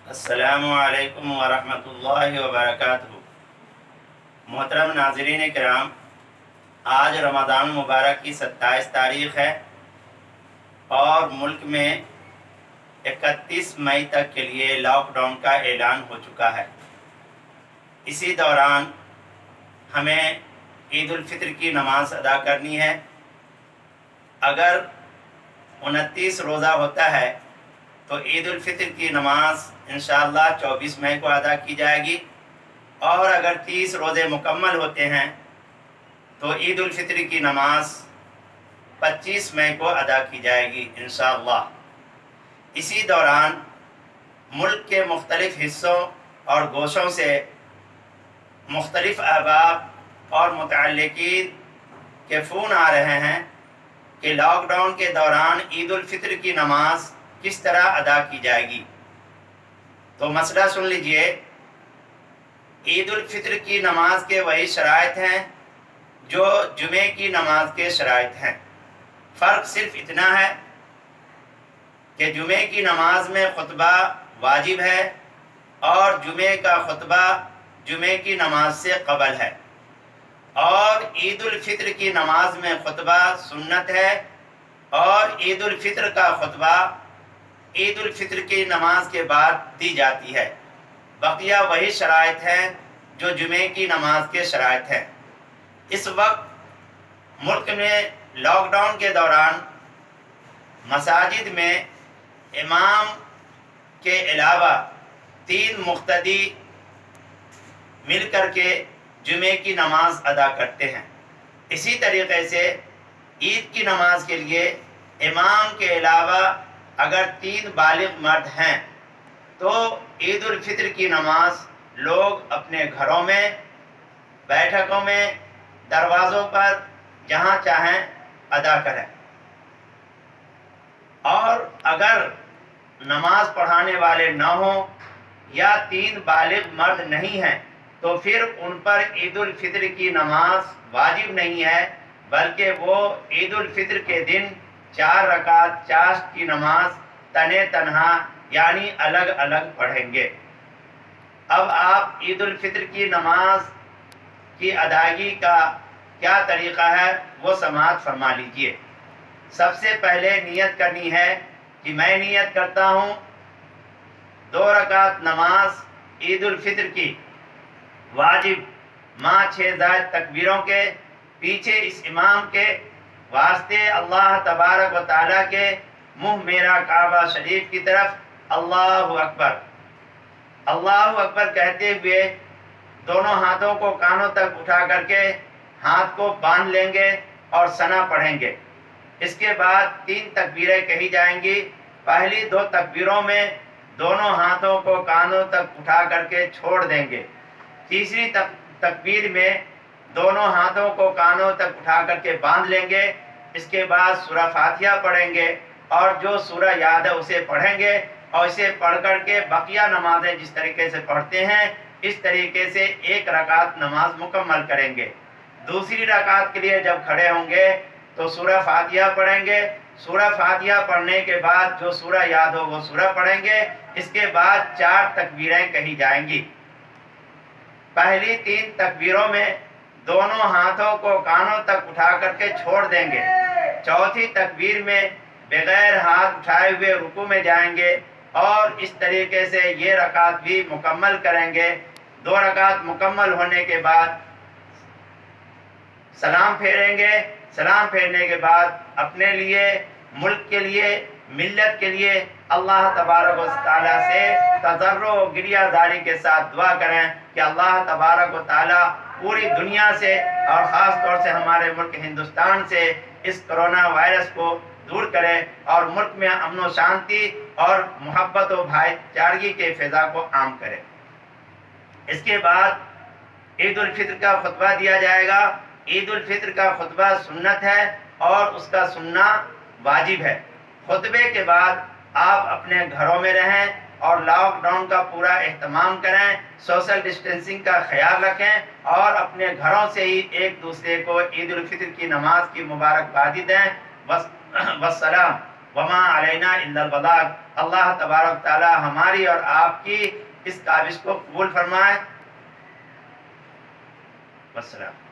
السلام علیکم ورحمۃ اللہ وبرکاتہ۔ محترم ناظرین کرام، آج رمضان المبارک کی 27 تاریخ ہے اور ملک میں 31 مئی تک کے لیے لاک ڈاؤن کا اعلان ہو چکا ہے۔ اسی دوران ہمیں عید الفطر کی نماز ادا کرنی ہے۔ اگر 29 روزہ ہوتا ہے تو عید الفطر کی نماز انشاءاللہ 24 مئی کو ادا کی جائے گی، اور اگر 30 روزے مکمل ہوتے ہیں تو عید الفطر کی نماز 25 مئی کو ادا کی جائے گی انشاءاللہ۔ اسی دوران ملک کے مختلف حصوں اور گوشوں سے مختلف احباب اور متعلقین کے فون آ رہے ہیں کہ لاک ڈاؤن کے دوران عید الفطر کی نماز کس طرح ادا کی جائے گی۔ تو مسئلہ سن لیجئے۔ عید الفطر کی نماز کے وہی شرائط ہیں جو جمعے کی نماز کے شرائط ہیں۔ فرق صرف اتنا ہے کہ جمعے کی نماز میں خطبہ واجب ہے اور جمعے کا خطبہ جمعے کی نماز سے قبل ہے، اور عید الفطر کی نماز میں خطبہ سنت ہے، اور عید الفطر کا خطبہ عید الفطر کی نماز کے بعد دی جاتی ہے۔ بقیہ وہی شرائط ہیں جو جمعے کی نماز کے شرائط ہیں۔ اس وقت ملک میں لاک ڈاؤن کے دوران مساجد میں امام کے علاوہ 3 مقتدی مل کر کے جمعے کی نماز ادا کرتے ہیں۔ اسی طریقے سے عید کی نماز کے لیے امام کے علاوہ اگر 3 بالغ مرد ہیں تو عید الفطر کی نماز لوگ اپنے گھروں میں، بیٹھکوں میں، دروازوں پر جہاں چاہیں ادا کریں۔ اور اگر نماز پڑھانے والے نہ ہوں یا 3 بالغ مرد نہیں ہیں تو پھر ان پر عید الفطر کی نماز واجب نہیں ہے، بلکہ وہ عید الفطر کے دن 4 رکعت چاشت کی نماز تنہا یعنی الگ الگ پڑھیں گے۔ اب آپ عید الفطر کی نماز کی ادائیگی کا کیا طریقہ ہے وہ سماعت فرما لیجئے۔ سب سے پہلے نیت کرنی ہے کہ میں نیت کرتا ہوں 2 رکعت نماز عید الفطر کی واجب مع 6 زائد تکبیروں کے پیچھے اس امام کے واسطے اللہ تبارک و تعالیٰ کے منہ میرا کعبہ شریف کی طرف اللہ اکبر اللہ اکبر کہتے ہوئے دونوں ہاتھوں کو کانوں تک اٹھا کر کے ہاتھ کو باندھ لیں گے اور ثنا پڑھیں گے۔ اس کے بعد 3 تکبیریں کہی جائیں گی۔ پہلی 2 تکبیروں میں دونوں ہاتھوں کو کانوں تک اٹھا کر کے چھوڑ دیں گے۔ تیسری تکبیر میں دونوں ہاتھوں کو کانوں تک اٹھا کر کے باندھ لیں گے۔ اس کے بعد سورہ فاتحہ پڑھیں گے، اور جو سورہ یاد ہے اسے پڑھیں گے، اور اسے پڑھ کر کے بقیہ نمازیں جس طریقے سے پڑھتے ہیں اس طریقے سے 1 رکعت نماز مکمل کریں گے۔ دوسری رکعت کے لیے جب کھڑے ہوں گے تو سورہ فاتحہ پڑھیں گے۔ سورہ فاتحہ پڑھنے کے بعد جو سورہ یاد ہو وہ سورہ پڑھیں گے۔ اس کے بعد 4 تکبیریں کہی جائیں گی۔ پہلی 3 تکبیروں میں دونوں ہاتھوں کو کانوں تک اٹھا کر کے چھوڑ دیں گے۔ چوتھی تکبیر میں بغیر ہاتھ اٹھائے ہوئے رکوع میں جائیں گے، اور اس طریقے سے یہ رکعت بھی مکمل کریں گے۔ 2 رکعت مکمل ہونے کے بعد سلام پھیریں گے۔ سلام پھیرنے کے بعد اپنے لیے، ملک کے لیے، ملت کے لیے اللہ تبارک و تعالیٰ سے تضرع و گریہ زاری کے ساتھ دعا کریں کہ اللہ تبارک و تعالیٰ پوری دنیا سے اور خاص طور سے ہمارے ملک ہندوستان سے اس کرونا وائرس کو دور کرے اور ملک میں امن و شانتی اور محبت و بھائی چارگی کے فضا کو عام کرے۔ اس کے بعد عید الفطر کا خطبہ دیا جائے گا۔ عید الفطر کا خطبہ سنت ہے اور اس کا سننا واجب ہے۔ خطبے کے بعد آپ اپنے گھروں میں رہیں اور لاک ڈاؤن کا پورا اہتمام کریں، سوشل ڈسٹینسنگ کا خیال رکھیں، اور اپنے گھروں سے ہی ایک دوسرے کو عید الفطر کی نماز کی مبارکبادی دیں۔ والسلام وما علینا الا البلاغ۔ اللہ تبارک تعالی ہماری اور آپ کی اس کاوش کو قبول فرمائے. والسلام.